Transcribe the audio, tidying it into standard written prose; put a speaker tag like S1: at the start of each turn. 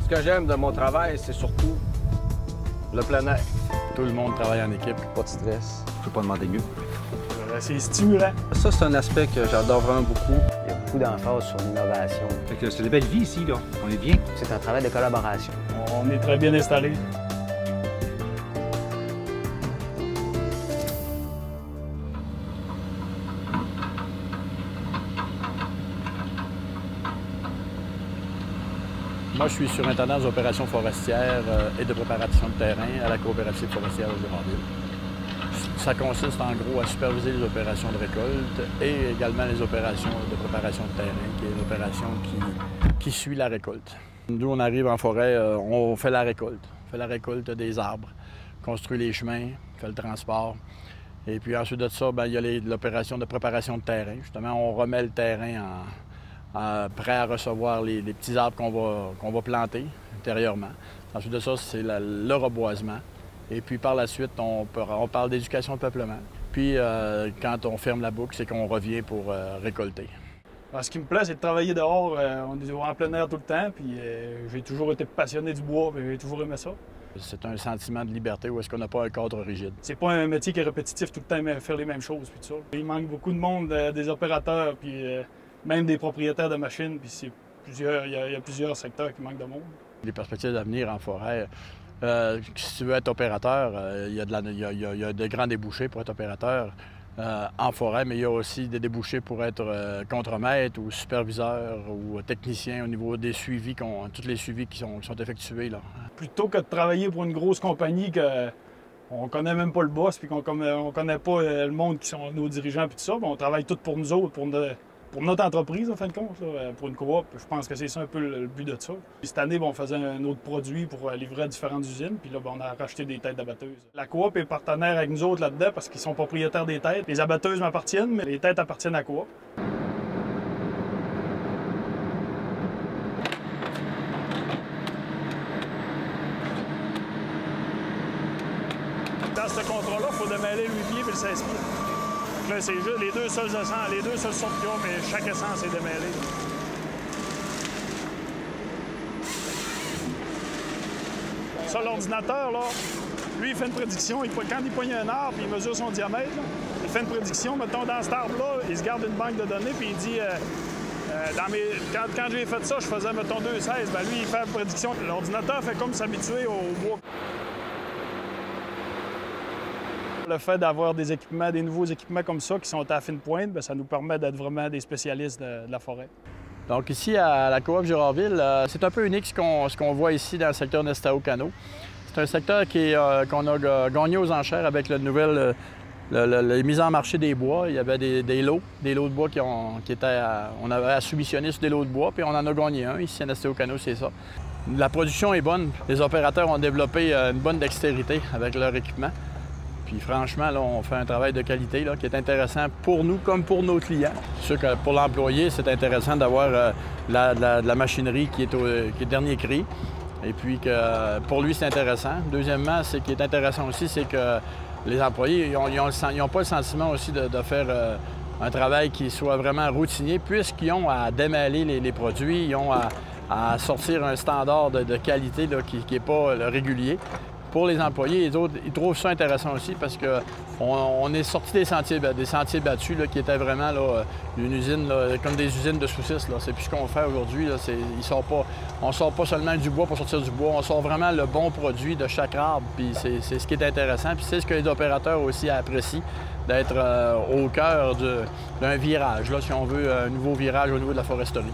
S1: Ce que j'aime de mon travail, c'est surtout le plein air.
S2: Tout le monde travaille en équipe.
S1: Pas de stress.
S3: Je peux pas demander mieux.
S4: C'est stimulant.
S1: Ça, c'est un aspect que j'adore vraiment beaucoup. Il y a beaucoup d'emphase sur l'innovation.
S3: C'est une belle vie ici, là. On est bien.
S1: C'est un travail de collaboration.
S4: On est très bien installés.
S2: Moi, je suis surintendant des opérations forestières et de préparation de terrain à la coopérative forestière de Girardville. Ça consiste en gros à superviser les opérations de récolte et également les opérations de préparation de terrain, qui est une opération qui suit la récolte. Nous, on arrive en forêt, on fait la récolte. On fait la récolte des arbres, construit les chemins, fait le transport. Et puis ensuite de ça, il y a l'opération de préparation de terrain. Justement, on remet le terrain prêt à recevoir les petits arbres qu'on va planter intérieurement. Ensuite de ça, c'est le reboisement. Et puis par la suite, on parle d'éducation de peuplement. Puis quand on ferme la boucle, c'est qu'on revient pour récolter.
S4: Alors, ce qui me plaît, c'est de travailler dehors. On est en plein air tout le temps. Puis j'ai toujours été passionné du bois, puis j'ai toujours aimé ça.
S2: C'est un sentiment de liberté où est-ce qu'on n'a pas un cadre rigide.
S4: C'est pas un métier qui est répétitif tout le temps, mais faire les mêmes choses. Puis tout ça. Il manque beaucoup de monde, des opérateurs, puis même des propriétaires de machines. Puis il y a plusieurs secteurs qui manquent de monde.
S2: Les perspectives d'avenir en forêt, si tu veux être opérateur, il y a de grands débouchés pour être opérateur en forêt, mais il y a aussi des débouchés pour être contremaître ou superviseur ou technicien au niveau des suivis, tous les suivis qui sont effectués, là.
S4: Plutôt que de travailler pour une grosse compagnie qu'on connaît même pas le boss puis qu'on connaît pas le monde qui sont nos dirigeants puis tout ça, on travaille tout pour nous autres, pour notre entreprise, en fin de compte, là, pour une coop. Je pense que c'est ça un peu le but de ça. Puis cette année, on faisait un autre produit pour livrer à différentes usines. Puis là, on a racheté des têtes d'abatteuses. La coop est partenaire avec nous autres là-dedans parce qu'ils sont propriétaires des têtes. Les abatteuses m'appartiennent, mais les têtes appartiennent à la coop. Dans ce contrat-là, il faut démêler le 8 pieds et le 16 pieds. Là, c'est juste les deux seuls essence, les deux seuls sortes qu'il y a, mais chaque essence est démêlée. Ça, l'ordinateur, là, lui, il fait une prédiction. Quand il poigne un arbre et il mesure son diamètre, là, il fait une prédiction. Mettons, dans cet arbre-là, il se garde une banque de données puis il dit quand j'ai fait ça, je faisais, mettons, 2,16. Lui, il fait une prédiction. L'ordinateur fait comme s'habituer au bois. Le fait d'avoir des équipements, des nouveaux équipements comme ça qui sont à fine pointe, ça nous permet d'être vraiment des spécialistes de la forêt.
S2: Donc ici, à la coop Girardville, c'est un peu unique ce qu'on voit ici dans le secteur Nestao-Cano. C'est un secteur qu'on a gagné aux enchères avec la nouvelle les mises en marché des bois. Il y avait des lots de bois qui étaient on avait à soumissionner sur des lots de bois, puis on en a gagné un. Ici à Nestao-Cano, c'est ça. La production est bonne. Les opérateurs ont développé une bonne dextérité avec leur équipement. Puis franchement, là, on fait un travail de qualité là, qui est intéressant pour nous comme pour nos clients. C'est sûr que pour l'employé, c'est intéressant d'avoir de la machinerie qui est dernier cri. Et puis que pour lui, c'est intéressant. Deuxièmement, ce qui est intéressant aussi, c'est que les employés, ils n'ont pas le sentiment aussi de faire un travail qui soit vraiment routinier, puisqu'ils ont à démêler les produits, ils ont à sortir un standard de qualité là, qui n'est pas régulier. Pour les employés, les autres, ils trouvent ça intéressant aussi parce qu'on est sorti des sentiers battus là, qui étaient vraiment là, une usine, là, comme des usines de saucisses. C'est plus ce qu'on fait aujourd'hui. On ne sort pas seulement du bois pour sortir du bois, on sort vraiment le bon produit de chaque arbre. Puis c'est ce qui est intéressant. Puis c'est ce que les opérateurs aussi apprécient, d'être au cœur d'un virage, là, si on veut, un nouveau virage au niveau de la foresterie.